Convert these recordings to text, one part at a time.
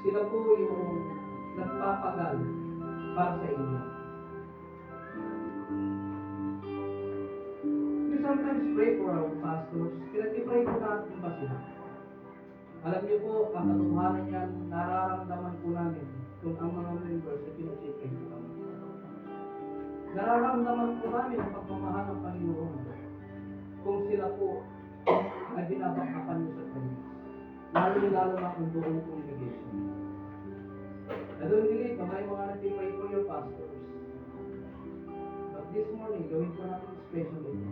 Sila po yung nagpapagal para sa inyo. We sometimes pray for our pastors. Pinag-pray po natin ba sila? Alam niyo po, ang katotohanan niyan, nararamdaman po namin kung ang mga members na pinag-pray po namin. Nararamdaman po namin ang pagmamahal ng Panginoon kung sila po ay binabakapan niyo sa Kanya. Lalo na kung buong congregation. I don't believe na may mga nag-pray for your pastors. But this morning, gawin ko natin special ito.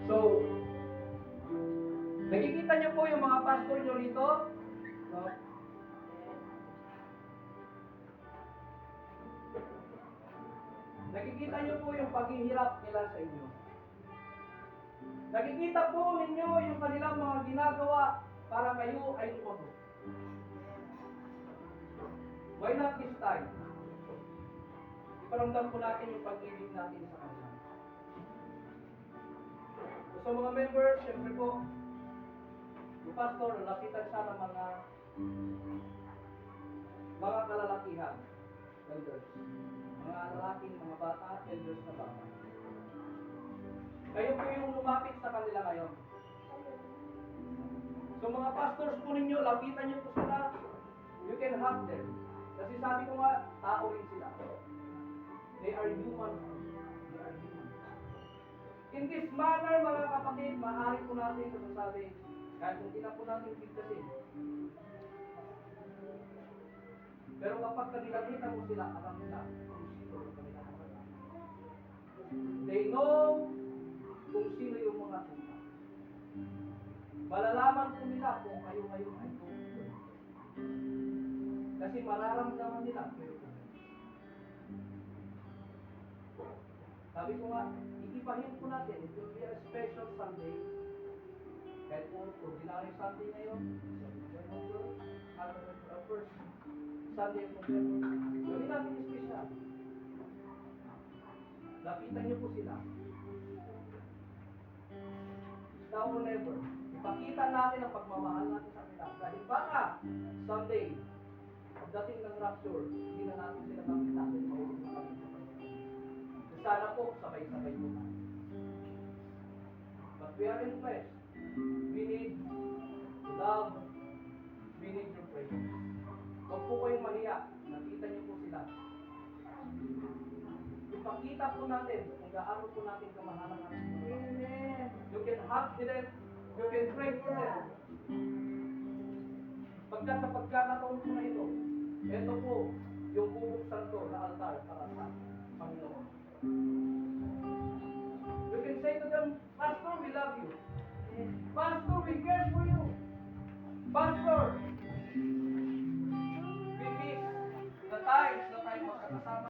So, nakikita niyo po yung mga pastor niyo rito? No? Nakikita niyo po yung paghihirap nila sa inyo. Nakikita po ninyo yung kanilang mga ginagawa para kayo ay lumago. Why not this time? Iparamdam po natin yung pag-ibig natin sa kanila. So mga members, siyempre po, yung pastor, lapitan siya ng mga kalalakihan, elders. Mga lalaking, mga bata, elders na bata. Kayo po yung lumapit sa kanila ngayon. So mga pastors po ninyo, lapitan niyo po sila. You can hug them. Kasi sabi ko nga, tao rin sila. They are human. They are human. In this manner, mga kapatid, maaari po natin masasabi, kahit kung di na po natin bigtasin. Pero kapag kanilapitan mo sila, alam nila kung sino yung kanilapitan. They know kung sino yung mga tuna. Malalaman po nila kung kayo ngayon ay tungkol. Kasi mararamdaman nila kayo. Sabi ko nga, ikipahin po natin, it will be a special Sunday. Kahit po, ordinary Sunday ngayon, first Sunday of November, gawin natin yung special. Lapitan niyo po sila. Now or never, ipakita natin ang pagmamahal natin sa kanila. Dahil baka, someday, pagdating ng rapture, hindi na natin sila makita sa maulong na kami. Sana po, sabay-sabay po tayo. But we are in flesh. We need love. We need your prayer. Huwag po kayong mahiya. Nakita niyo po sila. Ipakita po natin kung gaano po natin kamahalan natin. You can hug them. You can pray for them. Pagka sa pagkakataon po na ito po yung bubuksan ko na altar para sa Panginoon. You can say to them, Pastor, we love you. Pastor, we care for you. Pastor,